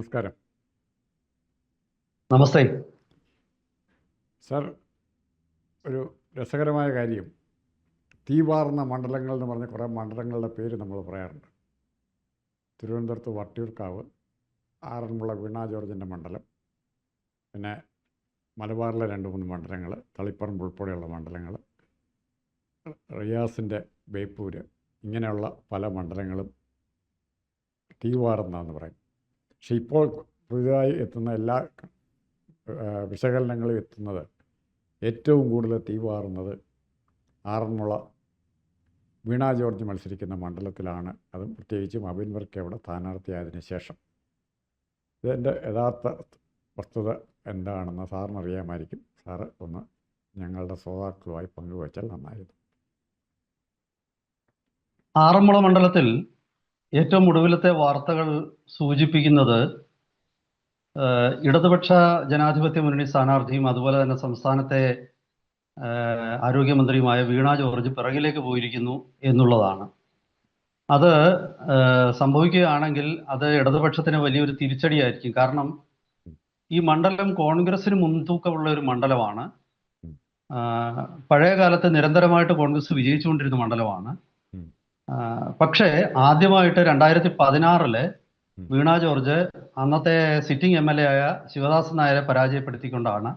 നമസ്കാരം നമസ്തേ. സാർ. ഒരു രസകരമായ കാര്യം, തീവാർന്ന മണ്ഡലങ്ങൾ എന്ന് പറഞ്ഞ കുറേ മണ്ഡലങ്ങളുടെ പേര് നമ്മൾ പറയാറുണ്ട്. തിരുവനന്തപുരത്ത് വട്ടിയൂർക്കാവ്, ആറന്മുള വീണ ജോർജിൻ്റെ മണ്ഡലം, പിന്നെ മലബാറിലെ 2-3 മണ്ഡലങ്ങൾ, തളിപ്പറമ്പ് ഉൾപ്പെടെയുള്ള മണ്ഡലങ്ങൾ, റിയാസിൻ്റെ ബേപ്പൂര്, ഇങ്ങനെയുള്ള പല മണ്ഡലങ്ങളും തീവാർന്നതെന്ന് പറയും. പക്ഷെ ഇപ്പോൾ പുതുതായി എത്തുന്ന എല്ലാ വിശകലനങ്ങളും എത്തുന്നത് ഏറ്റവും കൂടുതൽ തീവാറുന്നത് ആറന്മുള വീണ ജോർജ് മത്സരിക്കുന്ന മണ്ഡലത്തിലാണ്. അതും പ്രത്യേകിച്ചും അബിൻ വർക്കി അവിടെ സ്ഥാനാർത്ഥിയായതിനു ശേഷം. ഇതിൻ്റെ യഥാർത്ഥ വസ്തുത എന്താണെന്ന് സാറിന് അറിയാമായിരിക്കും. സാറ് ഒന്ന് ഞങ്ങളുടെ ശ്രോതാക്കളുമായി പങ്കുവച്ചാൽ നന്നായിരുന്നു. ആറന്മുള മണ്ഡലത്തിൽ ഏറ്റവും ഒടുവിലത്തെ വാർത്തകൾ സൂചിപ്പിക്കുന്നത് ഇടതുപക്ഷ ജനാധിപത്യ മുന്നണി സ്ഥാനാർത്ഥിയും അതുപോലെ തന്നെ സംസ്ഥാനത്തെ ആരോഗ്യമന്ത്രിയുമായ വീണ ജോർജ് പിറകിലേക്ക് പോയിരിക്കുന്നു എന്നുള്ളതാണ്. അത് സംഭവിക്കുകയാണെങ്കിൽ അത് ഇടതുപക്ഷത്തിന് വലിയൊരു തിരിച്ചടിയായിരിക്കും. കാരണം ഈ മണ്ഡലം കോൺഗ്രസിന് മുൻതൂക്കമുള്ള ഒരു മണ്ഡലമാണ്. പഴയ കാലത്ത് നിരന്തരമായിട്ട് കോൺഗ്രസ് വിജയിച്ചുകൊണ്ടിരുന്ന മണ്ഡലമാണ്. പക്ഷേ ആദ്യമായിട്ട് 2016 വീണ ജോർജ് അന്നത്തെ സിറ്റിംഗ് MLA ആയ ശിവദാസൻ നായരെ പരാജയപ്പെടുത്തിക്കൊണ്ടാണ്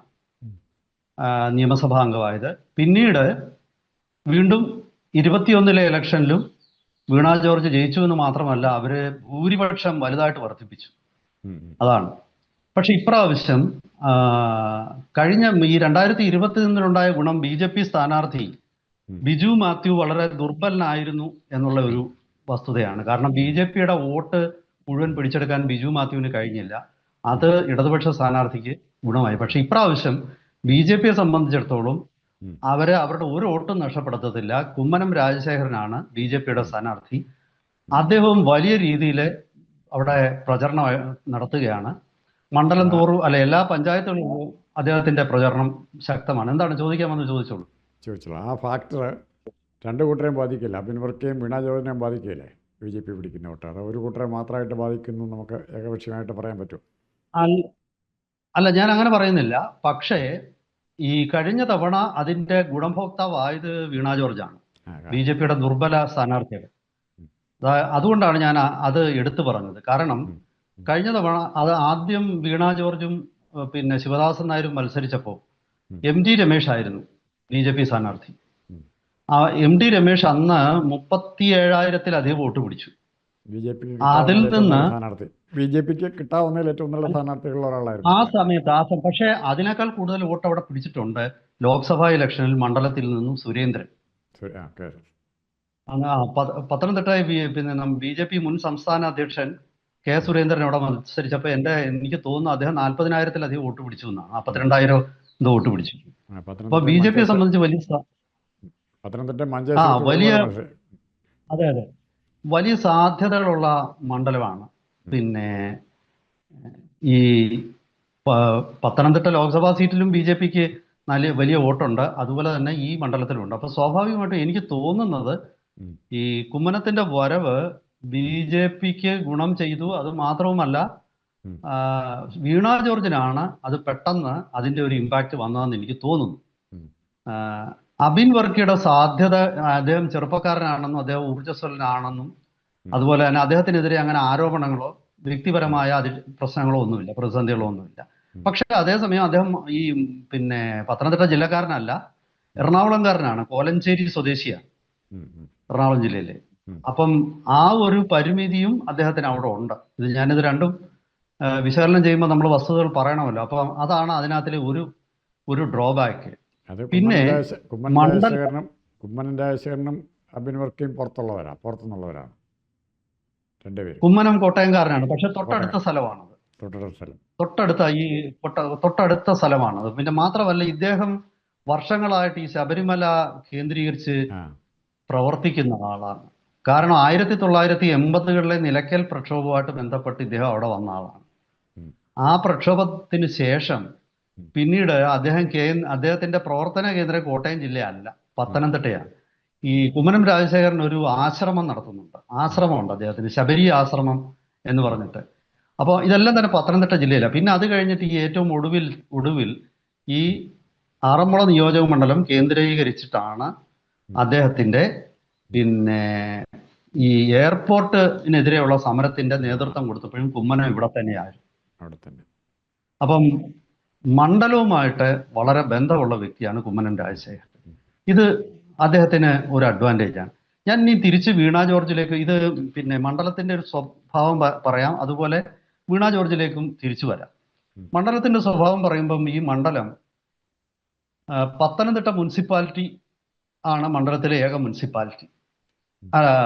നിയമസഭാ അംഗമായത്. പിന്നീട് വീണ്ടും 21 ഇലക്ഷനിലും വീണ ജോർജ് ജയിച്ചു എന്ന് മാത്രമല്ല, അവര് ഭൂരിപക്ഷം വലുതായിട്ട് വർദ്ധിപ്പിച്ചു. അതാണ്. പക്ഷെ ഇപ്രാവശ്യം കഴിഞ്ഞ ഈ 2021 ഗുണം BJP സ്ഥാനാർത്ഥി ബിജു മാത്യു വളരെ ദുർബലനായിരുന്നു എന്നുള്ള ഒരു വസ്തുതയാണ്. കാരണം BJPയുടെ വോട്ട് മുഴുവൻ പിടിച്ചെടുക്കാൻ ബിജു മാത്യുവിന് കഴിഞ്ഞില്ല. അത് ഇടതുപക്ഷ സ്ഥാനാർത്ഥിക്ക് ഗുണമായി. പക്ഷെ ഇപ്രാവശ്യം BJPയെ സംബന്ധിച്ചിടത്തോളം അവരുടെ ഒരു വോട്ടും നഷ്ടപ്പെടുത്തത്തില്ല. കുമ്മനം രാജശേഖരനാണ് BJPയുടെ സ്ഥാനാർത്ഥി. അദ്ദേഹവും വലിയ രീതിയിൽ അവിടെ പ്രചരണം നടത്തുകയാണ്. മണ്ഡലം തോറും എല്ലാ പഞ്ചായത്തുകളിലും അദ്ദേഹത്തിന്റെ പ്രചരണം ശക്തമാണ്. എന്താണ് ചോദിക്കാമെന്ന് ചോദിച്ചോളൂ. ആ ഫാക്ടർ രണ്ട് കൂട്ടരെയും ബാധിക്കില്ല. അബിൻ വർക്കിയെയും വീണ ജോർജിനെയും ബാധിക്കില്ലേ BJP പിടിക്കുന്ന വോട്ട്? അത് ഒരു കൂട്ടരെ മാത്രമായിട്ട് ബാധിക്കുന്നു നമുക്ക് ഏകപക്ഷീയമായിട്ട് പറയാൻ പറ്റും? അല്ല, ഞാൻ അങ്ങനെ പറയുന്നില്ല. പക്ഷേ ഈ കഴിഞ്ഞ തവണ അതിന്റെ ഗുണഭോക്താവായത് വീണ ജോർജാണ്, BJPയുടെ ദുർബല സ്ഥാനാർത്ഥികൾ. അതുകൊണ്ടാണ് ഞാൻ അത് എടുത്തു പറഞ്ഞത്. കാരണം കഴിഞ്ഞ തവണ അത് ആദ്യം വീണ ജോർജും പിന്നെ ശിവദാസൻ നായരും മത്സരിച്ചപ്പോൾ MD രമേശ് ആയിരുന്നു BJP സ്ഥാനാർത്ഥി. MD രമേശ് അന്ന് 37,000-ലധികം വോട്ട് പിടിച്ചു. അതിൽ നിന്ന് BJPക്ക് കിട്ടാവുന്നതിൽ ഏറ്റവും നല്ല സ്ഥാനാർത്ഥികളുള്ള ഒരാളായിരുന്നു ആ സമയത്ത്. പക്ഷേ അതിനേക്കാൾ കൂടുതൽ വോട്ട് അവിടെ പിടിച്ചിട്ടുണ്ട് ലോക്സഭാ ഇലക്ഷനിൽ മണ്ഡലത്തിൽ നിന്നും സുരേന്ദ്രൻ. പത്തനംതിട്ട പിന്നെ BJP മുൻ സംസ്ഥാന അധ്യക്ഷൻ K സുരേന്ദ്രൻ അവിടെ മത്സരിച്ചപ്പോൾ എനിക്ക് തോന്നുന്നു അദ്ദേഹം 40,000-ലധികം വോട്ട് പിടിച്ചു എന്നാണ്. 42,000 വോട്ട് പിടിച്ചു. അപ്പൊ BJPയെ സംബന്ധിച്ച് വലിയ സാധ്യതകളുള്ള മണ്ഡലമാണ്. പിന്നെ ഈ പത്തനംതിട്ട ലോക്സഭാ സീറ്റിലും BJPക്ക് വലിയ വോട്ടുണ്ട്, അതുപോലെ തന്നെ ഈ മണ്ഡലത്തിലുണ്ട്. അപ്പൊ സ്വാഭാവികമായിട്ടും എനിക്ക് തോന്നുന്നത് ഈ കുമ്മനത്തിന്റെ വരവ് BJPക്ക് ഗുണം ചെയ്തു. അത് മാത്രവുമല്ല, വീണ ജോർജിനാണ് അത് പെട്ടെന്ന് അതിന്റെ ഒരു ഇമ്പാക്ട് വന്നതെന്ന് എനിക്ക് തോന്നുന്നു. അബിൻ വർക്കിയുടെ സാധ്യത, അദ്ദേഹം ചെറുപ്പക്കാരനാണെന്നും അദ്ദേഹം ഊർജ്ജസ്വലനാണെന്നും അതുപോലെ തന്നെ അദ്ദേഹത്തിനെതിരെ അങ്ങനെ ആരോപണങ്ങളോ വ്യക്തിപരമായ പ്രശ്നങ്ങളോ ഒന്നുമില്ല, പ്രതിസന്ധികളോ ഒന്നുമില്ല. പക്ഷെ അതേസമയം അദ്ദേഹം ഈ പിന്നെ പത്തനംതിട്ട ജില്ലക്കാരനല്ല, എറണാകുളംകാരനാണ്, കോലഞ്ചേരി സ്വദേശിയാണ്, എറണാകുളം ജില്ലയിലെ. അപ്പം ആ ഒരു പരിമിതിയും അദ്ദേഹത്തിന് അവിടെ ഉണ്ട്. ഞാനിത് രണ്ടും വിശകലനം ചെയ്യുമ്പോൾ നമ്മൾ വസ്തുതകൾ പറയണമല്ലോ. അപ്പം അതാണ് അതിനകത്തിലെ ഒരു ഡ്രോബാക്ക്. പിന്നെ കുമ്മനം രാജശേഖരനും അബിൻ വർക്കിയും പുറത്തുനിന്നുള്ളവരാണ് രണ്ടുപേരും. കുമ്മനം കോട്ടയംകാരനാണ്, പക്ഷെ തൊട്ടടുത്ത സ്ഥലമാണത്. തൊട്ടടുത്ത സ്ഥലമാണത്. പിന്നെ മാത്രമല്ല, ഇദ്ദേഹം വർഷങ്ങളായിട്ട് ഈ ശബരിമല കേന്ദ്രീകരിച്ച് പ്രവർത്തിക്കുന്ന ആളാണ്. കാരണം 1980-കളിലെ നിലയ്ക്കൽ പ്രക്ഷോഭവുമായിട്ട് ബന്ധപ്പെട്ട് ഇദ്ദേഹം അവിടെ വന്ന ആളാണ്. ആ പ്രക്ഷോഭത്തിന് ശേഷം പിന്നീട് അദ്ദേഹത്തിന്റെ പ്രവർത്തന കേന്ദ്രം കോട്ടയം ജില്ലയല്ല, പത്തനംതിട്ടയാണ്. ഈ കുമ്മനം രാജശേഖരൻ ഒരു ആശ്രമം നടത്തുന്നുണ്ട്. ആശ്രമമുണ്ട് അദ്ദേഹത്തിന്, ശബരി ആശ്രമം എന്ന് പറഞ്ഞിട്ട്. അപ്പോൾ ഇതെല്ലാം തന്നെ പത്തനംതിട്ട ജില്ലയിലാണ്. പിന്നെ അത് കഴിഞ്ഞിട്ട് ഈ ഏറ്റവും ഒടുവിൽ ഈ ആറന്മുള നിയോജക മണ്ഡലം കേന്ദ്രീകരിച്ചിട്ടാണ് അദ്ദേഹത്തിന്റെ പിന്നെ ഈ എയർപോർട്ടിനെതിരെയുള്ള സമരത്തിന്റെ നേതൃത്വം കൊടുത്തപ്പോഴും കുമ്മനം ഇവിടെ തന്നെയായിരുന്നു. അവിടെ തന്നെ. അപ്പം മണ്ഡലവുമായിട്ട് വളരെ ബന്ധമുള്ള വ്യക്തിയാണ് കുമ്മനം രാജശേഖരൻ. ഇത് അദ്ദേഹത്തിന് ഒരു അഡ്വാൻറ്റേജാണ്. ഞാൻ ഇനി തിരിച്ച് വീണ ജോർജിലേക്ക്, ഇത് പിന്നെ മണ്ഡലത്തിന്റെ ഒരു സ്വഭാവം പറയാം, അതുപോലെ വീണ ജോർജിലേക്കും തിരിച്ചു വരാം. മണ്ഡലത്തിന്റെ സ്വഭാവം പറയുമ്പം ഈ മണ്ഡലം പത്തനംതിട്ട മുനിസിപ്പാലിറ്റി ആണ് മണ്ഡലത്തിലെ ഏക മുനിസിപ്പാലിറ്റി.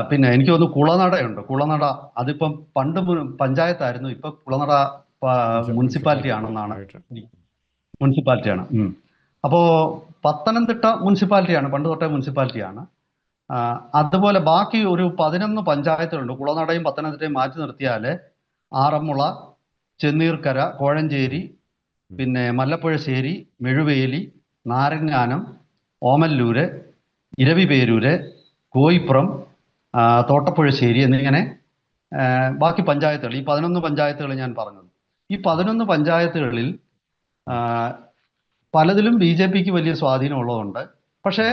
പിന്നെ എനിക്ക് തോന്നുന്നു കുളനടയുണ്ട്. കുളനട അതിപ്പം പണ്ട് പഞ്ചായത്തായിരുന്നു, ഇപ്പൊ കുളനട മുനിസിപ്പാലിറ്റി ആണെന്നാണ്. മുനിസിപ്പാലിറ്റിയാണ്. അപ്പോ പത്തനംതിട്ട മുനിസിപ്പാലിറ്റിയാണ്, പണ്ട് തൊട്ടേ മുനിസിപ്പാലിറ്റിയാണ്. അതുപോലെ ബാക്കി ഒരു 11 പഞ്ചായത്തുകളുണ്ട്. കുളനടയും പത്തനംതിട്ടയും മാറ്റി നിർത്തിയാൽ ആറന്മുള, ചെന്നീർക്കര, കോഴഞ്ചേരി, പിന്നെ മല്ലപ്പുഴശ്ശേരി, മെഴുവേലി, നാരങ്ങാനം, ഓമല്ലൂര്, ഇരവിപേരൂര്, കോയിപ്പുറം, തോട്ടപ്പുഴശ്ശേരി എന്നിങ്ങനെ ബാക്കി പഞ്ചായത്തുകൾ, ഈ 11 പഞ്ചായത്തുകൾ ഞാൻ പറഞ്ഞത്. ഈ 11 പഞ്ചായത്തുകളിൽ പലതിലും BJPക്ക് വലിയ സ്വാധീനമുള്ളതുണ്ട്. പക്ഷേ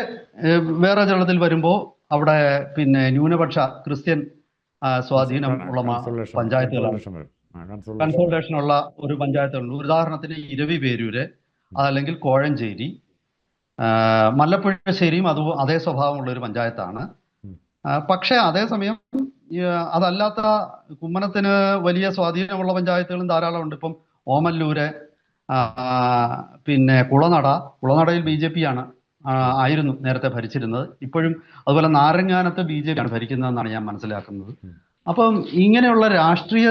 വേറെ ചിലതിൽ വരുമ്പോൾ അവിടെ പിന്നെ ന്യൂനപക്ഷ ക്രിസ്ത്യൻ സ്വാധീനം ഉള്ള പഞ്ചായത്തുകളാണ്. കൺസോൾട്ടേഷനുള്ള ഒരു പഞ്ചായത്തുകളുണ്ട്. ഉദാഹരണത്തിന് ഇരവിപേരൂര്, അതല്ലെങ്കിൽ കോഴഞ്ചേരി, മല്ലപ്പുഴശ്ശേരിയും അതേ സ്വഭാവമുള്ള ഒരു പഞ്ചായത്താണ്. പക്ഷേ അതേസമയം അതല്ലാത്ത കുമ്മനത്തിന് വലിയ സ്വാധീനമുള്ള പഞ്ചായത്തുകളും ധാരാളമുണ്ട്. ഇപ്പം ഓമല്ലൂര്, പിന്നെ കുളനടയിൽ BJP ആയിരുന്നു നേരത്തെ ഭരിച്ചിരുന്നത്. ഇപ്പോഴും അതുപോലെ നാരങ്ങാനത്ത് BJP ആണ് ഭരിക്കുന്നതെന്നാണ് ഞാൻ മനസ്സിലാക്കുന്നത്. അപ്പം ഇങ്ങനെയുള്ള രാഷ്ട്രീയ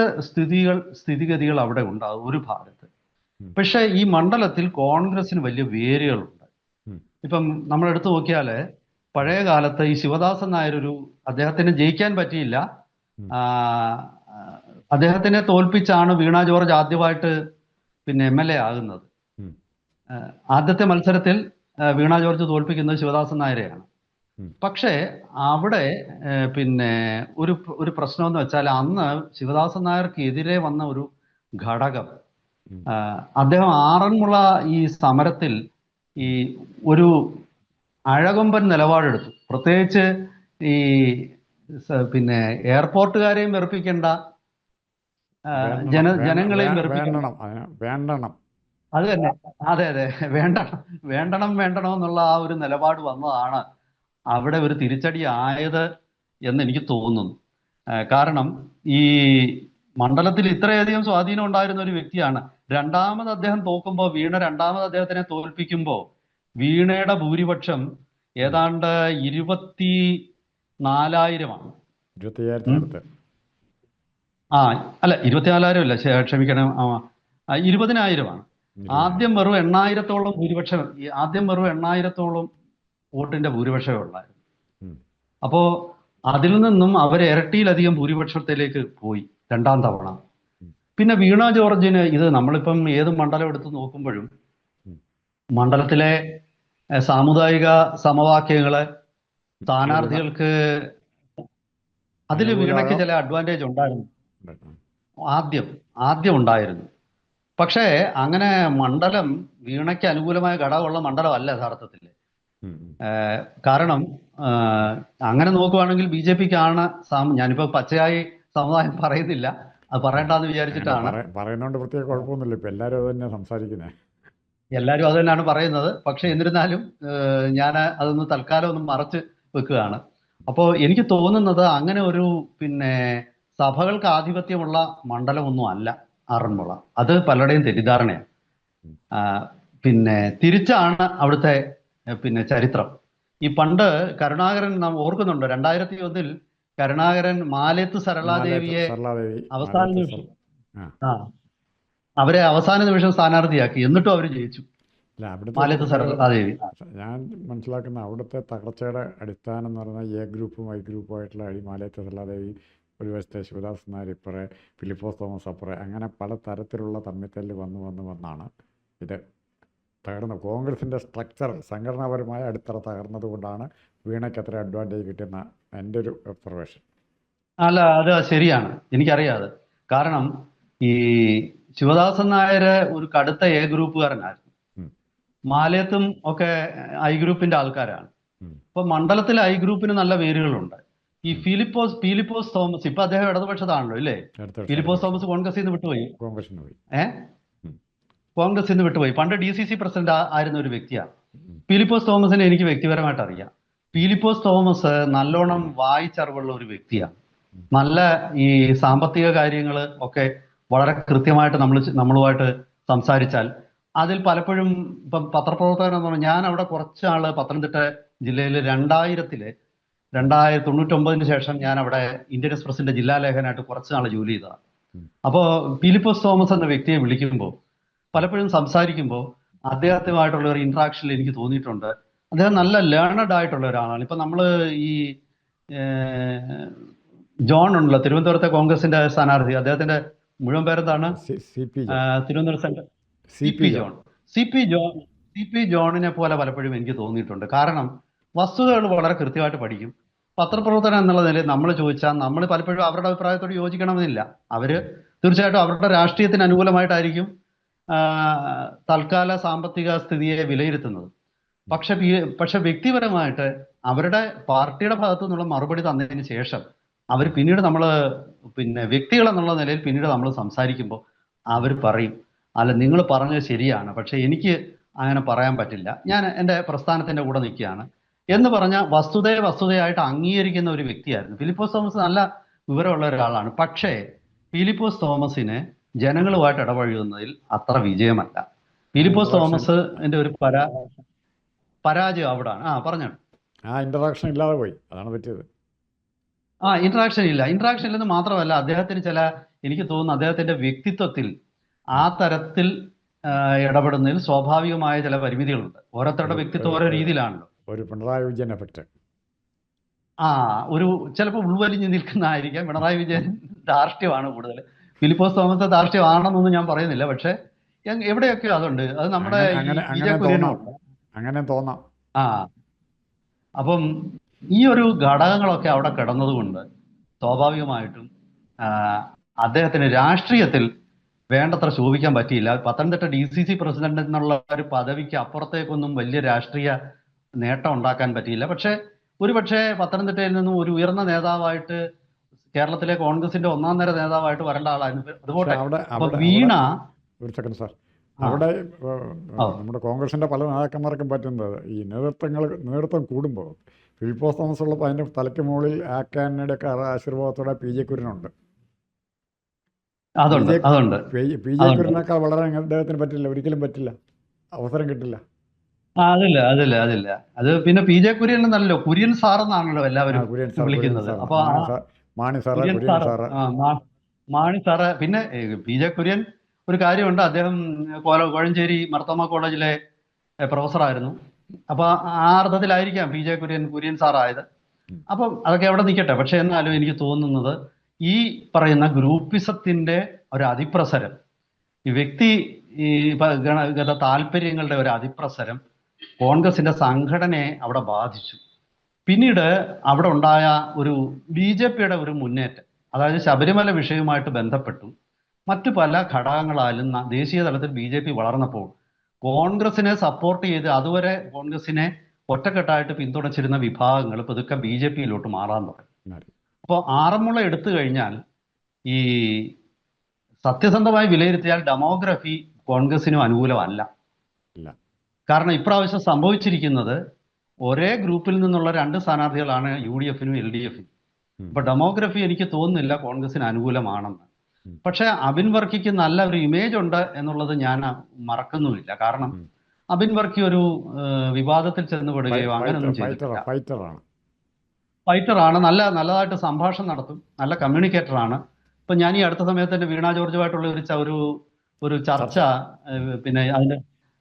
സ്ഥിതിഗതികൾ അവിടെ ഉണ്ടാകും ഒരു ഭാഗത്ത്. പക്ഷേ ഈ മണ്ഡലത്തിൽ കോൺഗ്രസിന് വലിയ വേരുകളുണ്ട്. ഇപ്പം നമ്മൾ എടുത്തു നോക്കിയാൽ പഴയ കാലത്ത് ഈ ശിവദാസൻ നായർ അദ്ദേഹത്തിന് ജയിക്കാൻ പറ്റിയില്ല. അദ്ദേഹത്തിനെ തോൽപ്പിച്ചാണ് വീണ ജോർജ് ആദ്യമായിട്ട് പിന്നെ MLA ആകുന്നത്. ആദ്യത്തെ മത്സരത്തിൽ വീണ ജോർജ് തോൽപ്പിക്കുന്നത് ശിവദാസൻ നായരെയാണ്. പക്ഷേ അവിടെ പിന്നെ ഒരു പ്രശ്നം എന്ന് വെച്ചാൽ അന്ന് ശിവദാസൻ നായർക്ക് എതിരെ വന്ന ഒരു ഘടകം, അദ്ദേഹം ആറന്മുള ഈ സമരത്തിൽ ഈ ഒരു അഴകൊമ്പൻ നിലപാടെടുത്തു. പ്രത്യേകിച്ച് ഈ പിന്നെ എയർപോർട്ടുകാരെയും വെറുപ്പിക്കേണ്ട, ജനങ്ങളെയും വേണ്ടണം. അത് തന്നെ, അതെ, വേണ്ടണം എന്നുള്ള ആ ഒരു നിലപാട് വന്നതാണ് അവിടെ ഒരു തിരിച്ചടി ആയത് എന്ന് എനിക്ക് തോന്നുന്നു. കാരണം ഈ മണ്ഡലത്തിൽ ഇത്രയധികം സ്വാധീനം ഉണ്ടായിരുന്ന ഒരു വ്യക്തിയാണ്. രണ്ടാമത് അദ്ദേഹം തോക്കുമ്പോൾ, രണ്ടാമത് അദ്ദേഹത്തിനെ തോൽപ്പിക്കുമ്പോൾ വീണയുടെ ഭൂരിപക്ഷം ഏതാണ്ട് 24,000 അല്ല 24,000 അല്ല, ക്ഷമിക്കണം, 20,000. ആദ്യം വെറും 8,000-ഓളം ഭൂരിപക്ഷം, ആദ്യം വെറും 8,000-ഓളം വോട്ടിന്റെ ഭൂരിപക്ഷമേ ഉള്ളായിരുന്നു. അപ്പോ അതിൽ നിന്നും അവർ ഇരട്ടിയിലധികം ഭൂരിപക്ഷത്തിലേക്ക് പോയി രണ്ടാം തവണ. പിന്നെ വീണ ജോർജിന് ഇത് നമ്മളിപ്പം ഏത് മണ്ഡലം എടുത്ത് നോക്കുമ്പോഴും മണ്ഡലത്തിലെ സാമുദായിക സമവാക്യങ്ങള്, സ്ഥാനാർത്ഥികൾക്ക്, അതിൽ വീണയ്ക്ക് ചില അഡ്വാൻറ്റേജ് ഉണ്ടായിരുന്നു. ആദ്യം ഉണ്ടായിരുന്നു. പക്ഷേ അങ്ങനെ മണ്ഡലം വീണയ്ക്ക് അനുകൂലമായ ഘടകമുള്ള മണ്ഡലമല്ല യഥാർത്ഥത്തിൽ. കാരണം അങ്ങനെ നോക്കുവാണെങ്കിൽ BJPക്കാണ്, ഞാനിപ്പോ പച്ചയായി സമുദായം പറയുന്നില്ല, അത് പറയണ്ടെന്ന് വിചാരിച്ചിട്ടാണ്. പറയുന്നോണ്ട് പ്രത്യേക കുഴപ്പമൊന്നുമില്ല, ഇപ്പൊ എല്ലാവരും അത് തന്നെ സംസാരിക്കുന്നത്, എല്ലാവരും അത് തന്നെയാണ് പറയുന്നത്. പക്ഷെ എന്നിരുന്നാലും ഞാൻ അതൊന്ന് തൽക്കാലം ഒന്ന് മറച്ച് വെക്കുകയാണ്. അപ്പോൾ എനിക്ക് തോന്നുന്നത് അങ്ങനെ ഒരു പിന്നെ സഭകൾക്ക് ആധിപത്യമുള്ള മണ്ഡലമൊന്നും അല്ല ആറന്മുള. അത് പലരുടെയും തെറ്റിദ്ധാരണയാണ്. പിന്നെ തിരിച്ചാണ് അവിടുത്തെ പിന്നെ ചരിത്രം. ഈ പണ്ട് കരുണാകരൻ നാം ഓർക്കുന്നുണ്ട്, 2001 കരുണാകരൻ മാലേത്ത് സരളാദേവിയെ അവസാന നിമിഷം അവരെ അവസാന നിമിഷം സ്ഥാനാർത്ഥിയാക്കി, എന്നിട്ടും അവർ ജയിച്ചു. മാലേത്ത് സരളാദേവി. ഞാൻ മനസ്സിലാക്കുന്ന അവിടുത്തെ തകർച്ചയുടെ അടിസ്ഥാനം എന്ന് പറഞ്ഞാൽ A ഗ്രൂപ്പും I ഗ്രൂപ്പുമായിട്ടുള്ള മാലേത്ത് സരളാദേവി ഒരു വശത്തെ, ശിവദാസൻ നായർ ഇപ്പറേ, ഫിലിപ്പോസ് തോമസ് അപ്പുറേ, അങ്ങനെ പല തരത്തിലുള്ള തമ്മിത്തല്ല് വന്നാണ് ഇത് തകർന്നത്. കോൺഗ്രസിൻ്റെ സ്ട്രക്ചർ, സംഘടനാപരമായ അടിത്തറ തകർന്നത് കൊണ്ടാണ് വീണയ്ക്ക് അത്ര അഡ്വാൻറ്റേജ് കിട്ടുന്ന എൻ്റെ ഒരു ഒബ്സർവേഷൻ. അല്ല, അത് ശരിയാണ്, എനിക്കറിയാതെ. കാരണം ഈ ശിവദാസൻ നായർ ഒരു കടുത്ത എ ഗ്രൂപ്പുകാരനായിരുന്നു. ഉം. മാലയത്തും ഒക്കെ ഐ ഗ്രൂപ്പിന്റെ ആൾക്കാരാണ്. ഉം. അപ്പൊ മണ്ഡലത്തിൽ ഐ ഗ്രൂപ്പിന് നല്ല വേരുകളുണ്ട്. ഈ ഉം. പീലിപ്പോസ് തോമസ് ഇപ്പൊ അദ്ദേഹം ഇടതുപക്ഷത്താണല്ലോ ഇല്ലേ? അടുത്ത വർഷം പീലിപ്പോസ് തോമസ് കോൺഗ്രസിൽ നിന്ന് വിട്ടുപോയി. കോൺഗ്രസിന് പോയി. ഏഹ് ഉം. കോൺഗ്രസിൽ നിന്ന് വിട്ടുപോയി. പണ്ട് DCC പ്രസിഡന്റ് ആയിരുന്ന ഒരു വ്യക്തിയാണ്. ഉം. പീലിപ്പോസ് തോമസിനെ എനിക്ക് വ്യക്തിപരമായിട്ട് അറിയാം. പീലിപ്പോസ് തോമസ് നല്ലോണം വായിച്ചറിവുള്ള ഒരു വ്യക്തിയാണ്. ഉം. നല്ല ഈ സാമ്പത്തിക കാര്യങ്ങൾ ഒക്കെ വളരെ കൃത്യമായിട്ട് നമ്മളുമായിട്ട് സംസാരിച്ചാൽ അതിൽ പലപ്പോഴും ഇപ്പം പത്രപ്രവർത്തകൻ എന്ന് പറഞ്ഞാൽ ഞാൻ അവിടെ കുറച്ച് ആള് പത്തനംതിട്ട ജില്ലയിൽ 1999 ശേഷം ഞാൻ അവിടെ ഇന്ത്യൻ എക്സ്പ്രസിന്റെ ജില്ലാ ലേഖനായിട്ട് കുറച്ച് നാൾ ജോലി ചെയ്തതാണ്. ഉം. അപ്പോൾ പീലിപ്പോസ് തോമസ് എന്ന വ്യക്തിയെ വിളിക്കുമ്പോൾ പലപ്പോഴും സംസാരിക്കുമ്പോൾ അദ്ദേഹത്തുമായിട്ടുള്ള ഒരു ഇന്ററാക്ഷനിൽ എനിക്ക് തോന്നിയിട്ടുണ്ട് അദ്ദേഹം നല്ല ലേണഡ് ആയിട്ടുള്ള ഒരാളാണ്. ഇപ്പൊ നമ്മള് ഈ ജോൺ ഉണ്ടല്ലോ, തിരുവനന്തപുരത്തെ കോൺഗ്രസിന്റെ സ്ഥാനാർത്ഥി, അദ്ദേഹത്തിന്റെ മുഴുവൻ പേരെന്താണ്? CP Thiruvananthapuram central CP John. C P ജോണിനെ പോലെ പലപ്പോഴും എനിക്ക് തോന്നിയിട്ടുണ്ട്. കാരണം വസ്തുതകൾ വളരെ കൃത്യമായിട്ട് പഠിക്കും. പത്രപ്രവർത്തനം എന്നുള്ള നിലയിൽ നമ്മൾ ചോദിച്ചാൽ നമ്മൾ പലപ്പോഴും അവരുടെ അഭിപ്രായത്തോട് യോജിക്കണമെന്നില്ല. അവര് തീർച്ചയായിട്ടും അവരുടെ രാഷ്ട്രീയത്തിന് അനുകൂലമായിട്ടായിരിക്കും തൽക്കാല സാമ്പത്തിക സ്ഥിതിയെ വിലയിരുത്തുന്നത്. പക്ഷെ വ്യക്തിപരമായിട്ട് അവരുടെ പാർട്ടിയുടെ ഭാഗത്തു നിന്നുള്ള മറുപടി തന്നതിന് ശേഷം അവർ പിന്നീട് വ്യക്തികൾ എന്നുള്ള നിലയിൽ പിന്നീട് നമ്മൾ സംസാരിക്കുമ്പോൾ അവർ പറയും, അല്ല നിങ്ങൾ പറഞ്ഞത് ശരിയാണ്, പക്ഷെ എനിക്ക് അങ്ങനെ പറയാൻ പറ്റില്ല, ഞാൻ എൻ്റെ പ്രസ്ഥാനത്തിൻ്റെ കൂടെ നിൽക്കുകയാണ് എന്ന് പറഞ്ഞ വസ്തുതയായിട്ട് അംഗീകരിക്കുന്ന ഒരു വ്യക്തിയായിരുന്നു ഫിലിപ്പോസ് തോമസ്. നല്ല വിവരമുള്ള ഒരാളാണ്. പക്ഷേ ഫിലിപ്പോസ് തോമസിന് ജനങ്ങളുമായിട്ട് ഇടപഴകുന്നതിൽ അത്ര വിജയമല്ല. ഫിലിപ്പോസ് തോമസ് എൻ്റെ ഒരു പരാജയം അവിടാണ്. പറഞ്ഞോ. ഇന്ററാക്ഷൻ ഇല്ലാതെ പോയി, അതാണ് പറ്റിയത്. ഇന്ററാക്ഷൻ ഇല്ലെന്ന് മാത്രമല്ല, അദ്ദേഹത്തിന് എനിക്ക് തോന്നുന്നു അദ്ദേഹത്തിന്റെ വ്യക്തിത്വത്തിൽ ആ തരത്തിൽ ഇടപെടുന്നതിൽ സ്വാഭാവികമായ ചില പരിമിതികളുണ്ട്. ഓരോരുത്തരുടെ വ്യക്തിത്വം ഓരോ രീതിയിലാണല്ലോ. ഒരു പിണറായി വിജയൻ എഫക്റ്റ്. ഒരു ചിലപ്പോൾ ഉൾവലിഞ്ഞു നിൽക്കുന്നതായിരിക്കാം. പിണറായി വിജയൻ ധാർഷ്ട്യമാണ് കൂടുതൽ. ഫിലിപ്പോസ് തോമസ് ധാർഷ്ട്യമാണെന്നൊന്നും ഞാൻ പറയുന്നില്ല, പക്ഷെ എവിടെയൊക്കെ അതുണ്ട്. അത് നമ്മുടെ അങ്ങനെ തോന്നാം. അപ്പം ഈ ഒരു ഘടകങ്ങളൊക്കെ അവിടെ കിടന്നതുകൊണ്ട് സ്വാഭാവികമായിട്ടും അദ്ദേഹത്തിന് രാഷ്ട്രീയത്തിൽ വേണ്ടത്ര ശോഭിക്കാൻ പറ്റിയില്ല. പത്തനംതിട്ട DCC പ്രസിഡന്റ് എന്നുള്ള ഒരു പദവിക്ക് അപ്പുറത്തേക്കൊന്നും വലിയ രാഷ്ട്രീയ നേട്ടം ഉണ്ടാക്കാൻ പറ്റിയില്ല. പക്ഷേ പത്തനംതിട്ടയിൽ നിന്നും ഒരു ഉയർന്ന നേതാവായിട്ട് കേരളത്തിലെ കോൺഗ്രസിന്റെ ഒന്നാം നിര നേതാവായിട്ട് വരേണ്ട ആളായിരുന്നു. അതുപോലെ വീണ ഒരു സെക്കൻഡ് സാർ, അവിടെ നമ്മുടെ കോൺഗ്രസിന്റെ പല നേതാക്കന്മാർക്കും പറ്റുന്നത് ഈ നേതൃത്വം കൂടുമ്പോൾ ഫിലിപ്പോസ് തോമസ് ഉള്ളപ്പോൾ അതിന്റെ തലയ്ക്ക് മുകളിൽ ആക്കാനയുടെ ആശീർവാദത്തോടെ PJ കുര്യനുണ്ട്. PJ കുര്യനേക്കാൾ വളരെ അദ്ദേഹത്തിന് പറ്റില്ല, ഒരിക്കലും പറ്റില്ല, അവസരം കിട്ടില്ല. അതില്ല. അത് പിന്നെ PJ കുര്യൻ എന്നല്ലോ, കുര്യൻ സാർ എന്നാണല്ലോ എല്ലാവരും വിളിക്കുന്നത്. അപ്പൊ മാണി സാറ്. പിന്നെ PJ കുര്യൻ ഒരു കാര്യമുണ്ട്, അദ്ദേഹം കോഴഞ്ചേരി മർത്തോമ കോളേജിലെ പ്രൊഫസറായിരുന്നു. അപ്പൊ ആ അർത്ഥത്തിലായിരിക്കാം PJ കുര്യൻ സാറായത്. അപ്പം അതൊക്കെ അവിടെ നിൽക്കട്ടെ. പക്ഷെ എന്നാലും എനിക്ക് തോന്നുന്നത് ഈ പറയുന്ന ഗ്രൂപ്പിസത്തിന്റെ ഒരു അതിപ്രസരം, ഈ വ്യക്തിഗത താല്പര്യങ്ങളുടെ ഒരു അതിപ്രസരം കോൺഗ്രസിന്റെ സംഘടനയെ അവിടെ ബാധിച്ചു. പിന്നീട് അവിടെ ഉണ്ടായ ഒരു BJPയുടെ ഒരു മുന്നേറ്റം, അതായത് ശബരിമല വിഷയവുമായിട്ട് ബന്ധപ്പെട്ടു മറ്റു പല ഘടകങ്ങളാലും ദേശീയ തലത്തിൽ BJP വളർന്നപ്പോൾ കോൺഗ്രസിനെ സപ്പോർട്ട് ചെയ്ത് അതുവരെ കോൺഗ്രസിനെ ഒറ്റക്കെട്ടായിട്ട് പിന്തുണച്ചിരുന്ന വിഭാഗങ്ങൾ പതുക്കെ BJPയിലോട്ട് മാറാൻ തുടങ്ങി. അപ്പോൾ ആറന്മുള എടുത്തു കഴിഞ്ഞാൽ ഈ സത്യസന്ധമായി വിലയിരുത്തിയാൽ ഡെമോഗ്രഫി കോൺഗ്രസിനും അനുകൂലമല്ല. കാരണം ഇപ്രാവശ്യം സംഭവിച്ചിരിക്കുന്നത് ഒരേ ഗ്രൂപ്പിൽ നിന്നുള്ള 2 സ്ഥാനാർത്ഥികളാണ് UDFനും LDFനും. അപ്പൊ ഡെമോഗ്രഫി എനിക്ക് തോന്നുന്നില്ല കോൺഗ്രസിന് അനുകൂലമാണെന്ന്. പക്ഷെ അബിൻ വർക്കിക്ക് നല്ല ഒരു ഇമേജ് ഉണ്ട് എന്നുള്ളത് ഞാൻ മറക്കുന്നുമില്ല. കാരണം അബിൻ വർക്കി ഒരു വിവാദത്തിൽ ചെന്നുപെടുകയോ അങ്ങനെയൊന്നും ചെയ്തിട്ടില്ല. ഫൈറ്ററാണ്, നല്ലതായിട്ട് സംഭാഷണം നടത്തും, നല്ല കമ്മ്യൂണിക്കേറ്ററാണ്. ഇപ്പൊ ഞാൻ ഈ അടുത്ത സമയത്ത് തന്നെ വീണ ജോർജുമായിട്ടുള്ള ഒരു ചർച്ച, പിന്നെ അതിന്റെ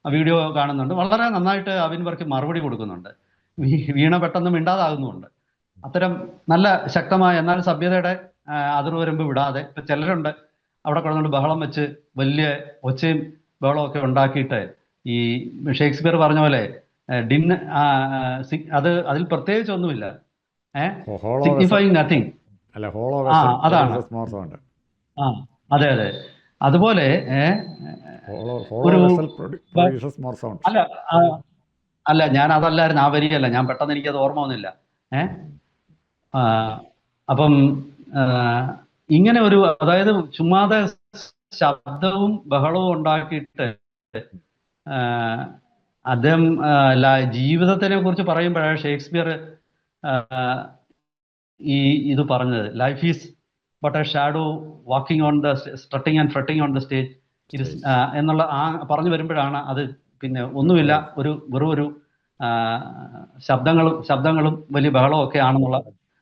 വീഡിയോ കാണുന്നുണ്ട്. വളരെ നന്നായിട്ട് അബിൻ വർക്കി മറുപടി കൊടുക്കുന്നുണ്ട്. വീണ പെട്ടെന്ന് മിണ്ടാതാകുന്നുമുണ്ട്. അത്തരം നല്ല ശക്തമായ എന്നാൽ സഭ്യതയുടെ അതിർവരമ്പ് വിടാതെ. ഇപ്പൊ ചിലരുണ്ട് അവിടെ കിടന്നുകൊണ്ട് ബഹളം വെച്ച് വലിയ ഒച്ചയും ബഹളമൊക്കെ ഉണ്ടാക്കിയിട്ട് ഈ ഷേക്സ്പിയർ പറഞ്ഞ പോലെ അതിൽ പ്രത്യേകിച്ച് ഒന്നുമില്ല, സിഗ്നിഫൈങ് നത്തിങ്. അതാണ്. അതെ. അതുപോലെ ഹോളോ ഒരു വെസൽ ബ- പ്രൊഡ്യൂസസ് മോർ സൗണ്ട്സ്. അല്ല ആ, അല്ല ഞാൻ അതല്ലായിരുന്നു ആ വരികയല്ല, ഞാൻ പെട്ടെന്ന് എനിക്കത് ഓർമ്മ വന്നില്ല. ഏഹ് ആ, അപ്പം ആ, ഇങ്ങനെ ഒരു, അതായത് ചുമ്മാതെ ശബ്ദവും ബഹളവും ഉണ്ടാക്കിയിട്ട് ആ, അദ്ദേഹം ജീവിതത്തിനെ കുറിച്ച് പറയുമ്പോഴാണ് ഷേക്സ്പിയർ ആ, ഈ ഇത് പറഞ്ഞത്, life is but a shadow walking on the strutting and fretting on the stage it is എന്നുള്ള ആ പറഞ്ഞു വരുമ്പോഴാണ് അത് പിന്നെ ഒന്നുമില്ല, വെറും ഒരു ആ, ശബ്ദങ്ങളും വലിയ ബഹളവും ഒക്കെ ആണെന്നുള്ള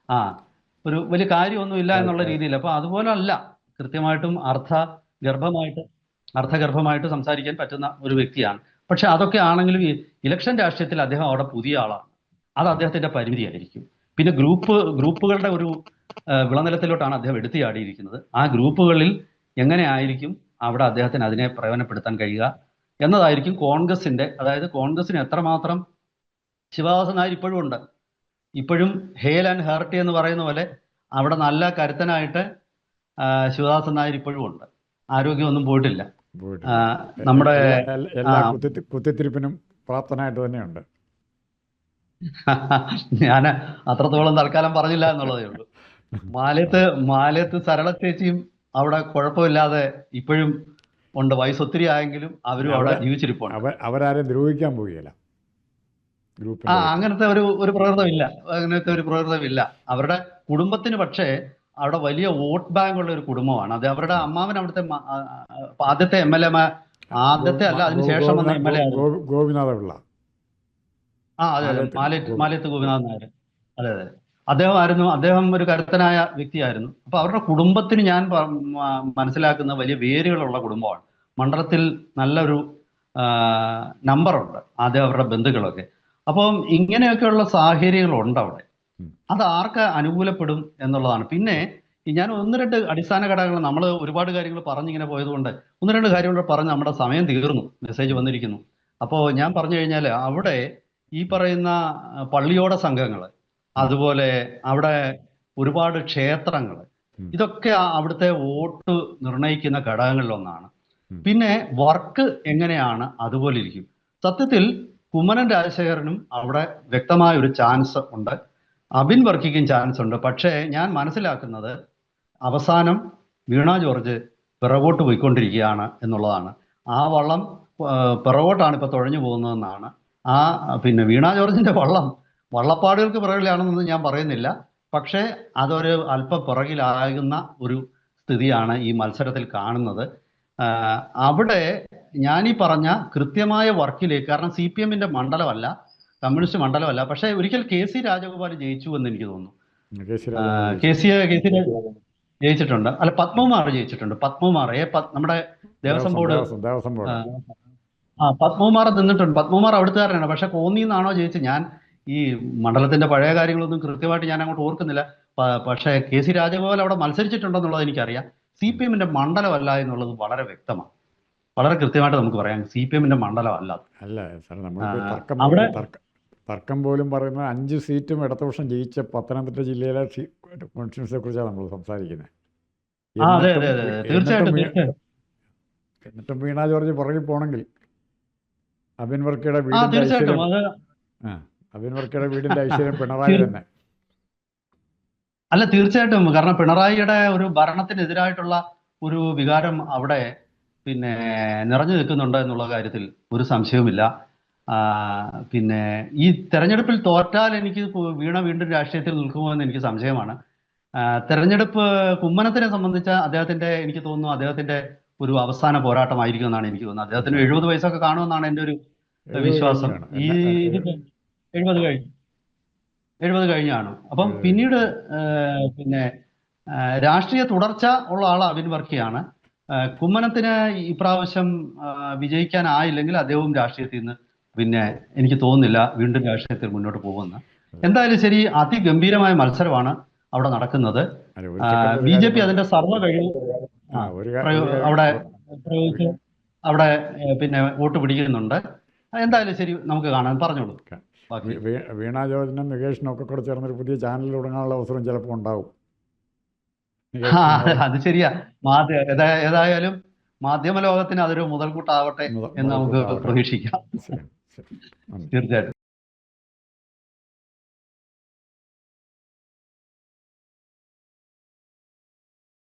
ആ ഒരു വലിയ കാര്യമൊന്നുമില്ല എന്നുള്ള രീതിയിൽ. അപ്പൊ അതുപോലെ അല്ല, കൃത്യമായിട്ടും അർത്ഥഗർഭമായിട്ട് സംസാരിക്കാൻ പറ്റുന്ന ഒരു വ്യക്തിയാണ്. പക്ഷെ അതൊക്കെ ആണെങ്കിലും ഈ ഇലക്ഷൻ രാഷ്ട്രീയത്തിൽ അദ്ദേഹം അവിടെ പുതിയ ആളാണ്. അത് അദ്ദേഹത്തിന്റെ പരിമിതിയായിരിക്കും. പിന്നെ ഗ്രൂപ്പുകളുടെ ഒരു വിളനിലത്തിലോട്ടാണ് അദ്ദേഹം എടുത്തിയാടിയിരിക്കുന്നത്. ആ ഗ്രൂപ്പുകളിൽ എങ്ങനെ ആയിരിക്കും അവിടെ അദ്ദേഹത്തിന് അതിനെ പ്രയോജനപ്പെടുത്താൻ കഴിയുക എന്നതായിരിക്കും കോൺഗ്രസിന്റെ, അതായത് കോൺഗ്രസിന് എത്രമാത്രം ശിവദാസൻ നായർ ഇപ്പോഴും ഉണ്ട്. ഇപ്പോഴും ഹേൽ ആൻഡ് ഹേർട്ടി എന്ന് പറയുന്ന പോലെ അവിടെ നല്ല കരുത്തനായിട്ട് ശിവദാസൻ നായർ ഇപ്പോഴും ഉണ്ട്. ആരോഗ്യമൊന്നും പോയിട്ടില്ല. നമ്മുടെ എല്ലാ കുത്തിത്തിരിപ്പിനും പ്രാപ്തനായിട്ട് തന്നെയുണ്ട്. ഞാൻ അത്രത്തോളം തൽക്കാലം പറഞ്ഞില്ല എന്നുള്ളതേ ഉള്ളൂ. മാലയത്ത് സരള ചേച്ചിയും അവിടെ കുഴപ്പമില്ലാതെ ഇപ്പോഴും ഉണ്ട്. വയസ്സ് ഒത്തിരി ആയെങ്കിലും അവരും അവിടെ ജീവിച്ചിരിപ്പുണ്ട്. അവരാരും ദ്രോഹിക്കാൻ പോവുകയില്ല. അങ്ങനത്തെ ഒരു പ്രകൃതമില്ല അവരുടെ കുടുംബത്തിന്. പക്ഷേ അവിടെ വലിയ വോട്ട് ബാങ്ക് ഉള്ള ഒരു കുടുംബമാണ്. അത് അവരുടെ അമ്മാവൻ അവിടുത്തെ ആദ്യത്തെ MLA, ആദ്യത്തെ അല്ല അതിനുശേഷം വന്ന MLA ഗോപിനാഥപിള്ള. അതെ, മാലയത്ത് ഗോപിനാഥൻ നായർ. അതെ. അദ്ദേഹം ഒരു കരുത്തനായ വ്യക്തിയായിരുന്നു. അപ്പൊ അവരുടെ കുടുംബത്തിന് ഞാൻ മനസ്സിലാക്കുന്ന വലിയ വേരുകളുള്ള കുടുംബമാണ്. മണ്ഡലത്തിൽ നല്ലൊരു നമ്പറുണ്ട് ആദ്യം അവരുടെ ബന്ധുക്കളൊക്കെ. അപ്പം ഇങ്ങനെയൊക്കെയുള്ള സാഹചര്യങ്ങളുണ്ട് അവിടെ. അത് ആർക്ക് അനുകൂലപ്പെടും എന്നുള്ളതാണ്. പിന്നെ ഞാൻ ഒന്ന് രണ്ട് അടിസ്ഥാന ഘടകങ്ങൾ, നമ്മൾ ഒരുപാട് കാര്യങ്ങൾ പറഞ്ഞിങ്ങനെ പോയതുകൊണ്ട് ഒന്ന് രണ്ട് കാര്യങ്ങൾ പറഞ്ഞ് നമ്മുടെ സമയം തീർന്നു. മെസ്സേജ് വന്നിരിക്കുന്നു. അപ്പോൾ ഞാൻ പറഞ്ഞു കഴിഞ്ഞാൽ അവിടെ ഈ പറയുന്ന പള്ളിയോട സംഘങ്ങൾ, അതുപോലെ അവിടെ ഒരുപാട് ക്ഷേത്രങ്ങൾ, ഇതൊക്കെ അവിടുത്തെ വോട്ട് നിർണ്ണയിക്കുന്ന ഘടകങ്ങളിലൊന്നാണ്. പിന്നെ വർക്ക് എങ്ങനെയാണ് അതുപോലെ ഇരിക്കും. സത്യത്തിൽ കുമ്മനം രാജശേഖരനും അവിടെ വ്യക്തമായ ഒരു ചാൻസ് ഉണ്ട്, അബിൻ വർക്കിക്കും ചാൻസ് ഉണ്ട്. പക്ഷേ ഞാൻ മനസ്സിലാക്കുന്നത് അവസാനം വീണ ജോർജ് പിറകോട്ട് പോയിക്കൊണ്ടിരിക്കുകയാണ് എന്നുള്ളതാണ്. ആ വള്ളം പിറകോട്ടാണ് ഇപ്പൊ തുഴഞ്ഞു പോകുന്നതെന്നാണ്. പിന്നെ വീണ ജോർജിന്റെ വള്ളപ്പാടുകൾക്ക് പിറകിലാണെന്നൊന്നും ഞാൻ പറയുന്നില്ല. പക്ഷേ അതൊരു അല്പം പിറകിലാകുന്ന ഒരു സ്ഥിതിയാണ് ഈ മത്സരത്തിൽ കാണുന്നത്. അവിടെ ഞാനീ പറഞ്ഞ കൃത്യമായ വർക്കിലേക്ക്, കാരണം CPM-ന്റെ മണ്ഡലമല്ല, കമ്മ്യൂണിസ്റ്റ് മണ്ഡലമല്ല. പക്ഷേ ഒരിക്കൽ KC രാജഗോപാൽ ജയിച്ചു എന്ന് എനിക്ക് തോന്നുന്നു. KC ജയിച്ചിട്ടുണ്ട്. അല്ല, പത്മകുമാർ ജയിച്ചിട്ടുണ്ട്. നമ്മുടെ ദേവസ്വം ബോർഡ് പത്മകുമാർ നിന്നിട്ടുണ്ട്. പത്മകുമാർ അവിടുത്തുകാരനാണ്. പക്ഷെ കോന്നിന്നാണോ ജയിച്ചത്, ഞാൻ ഈ മണ്ഡലത്തിന്റെ പഴയ കാര്യങ്ങളൊന്നും കൃത്യമായിട്ട് ഞാൻ അങ്ങോട്ട് ഓർക്കുന്നില്ല. പക്ഷേ KC രാജഗോപാൽ അവിടെ മത്സരിച്ചിട്ടുണ്ടെന്നുള്ളത് എനിക്കറിയാം. CPM-ന്റെ മണ്ഡലമല്ല എന്നുള്ളത് വളരെ വ്യക്തമാണ്, വളരെ കൃത്യമായിട്ട് നമുക്ക് പറയാം. CPM-ന്റെ മണ്ഡലമല്ല. അവിടെ തർക്കം പോലും പറയുന്നത് 5 സീറ്റും ഇടതുപക്ഷം ജയിച്ച പത്തനംതിട്ട ജില്ലയിലെ കോൺസ്റ്റിറ്റ്യുവൻസിയെ കുറിച്ചാണ് നമ്മൾ സംസാരിക്കുന്നത്. എന്നിട്ടും വീണ ജോർജ് പുറകിൽ പോകണമെങ്കിൽ അബിൻ വർക്കിയുടെ വീടിന്റെ ഐശ്വര്യം പിണറായി തന്നെ. അല്ല, തീർച്ചയായിട്ടും. കാരണം പിണറായിയുടെ ഒരു ഭരണത്തിനെതിരായിട്ടുള്ള ഒരു വികാരം അവിടെ പിന്നെ നിറഞ്ഞു നിൽക്കുന്നുണ്ട് എന്നുള്ള കാര്യത്തിൽ ഒരു സംശയവുമില്ല. പിന്നെ ഈ തെരഞ്ഞെടുപ്പിൽ തോറ്റാൽ എനിക്ക് വീണ വീണ്ടും രാഷ്ട്രീയത്തിൽ നിൽക്കുമോ എന്ന് എനിക്ക് സംശയമാണ്. തെരഞ്ഞെടുപ്പ് കുമ്മനത്തിനെ സംബന്ധിച്ച എനിക്ക് തോന്നുന്നു അദ്ദേഹത്തിന്റെ ഒരു അവസാന പോരാട്ടമായിരിക്കും എന്നാണ് എനിക്ക് തോന്നുന്നത്. അദ്ദേഹത്തിന് 70 വയസ്സൊക്കെ കാണുമെന്നാണ് എൻ്റെ ഒരു വിശ്വാസം. ഈ 70 കഴിഞ്ഞാണ്. അപ്പം പിന്നീട് പിന്നെ രാഷ്ട്രീയ തുടർച്ച ഉള്ള ആൾ അബിൻ വർക്കിയാണ്. കുമ്മനത്തിന് ഇപ്രാവശ്യം വിജയിക്കാനായില്ലെങ്കിൽ അദ്ദേഹവും രാഷ്ട്രീയത്തിൽ നിന്ന് പിന്നെ എനിക്ക് തോന്നുന്നില്ല വീണ്ടും രാഷ്ട്രീയത്തിൽ മുന്നോട്ട് പോകുമെന്ന്. എന്തായാലും ശരി, അതിഗംഭീരമായ മത്സരമാണ് അവിടെ നടക്കുന്നത്. BJP അതിന്റെ സർവ്വ കഴിവ് അവിടെ പ്രയോഗിച്ച് അവിടെ പിന്നെ വോട്ട് പിടിക്കുന്നുണ്ട്. എന്തായാലും ശരി, നമുക്ക് കാണാൻ പറഞ്ഞോളൂ. വീണ ജോർജിനും നികേഷിനും ഒക്കെ കൂടെ ചേർന്നൊരു പുതിയ ചാനൽ തുടങ്ങാനുള്ള അവസരം ചിലപ്പോൾ ഉണ്ടാവും. അത് ശരിയാ. ഏതായാലും മാധ്യമ ലോകത്തിന് അതൊരു മുതൽക്കൂട്ടാവട്ടെ എന്ന് നമുക്ക് മുതൽക്കൂട്ടാവട്ടെ. പ്രതീക്ഷിക്കാം. ശരി ശരി നന്ദി. തീർച്ചയായിട്ടും.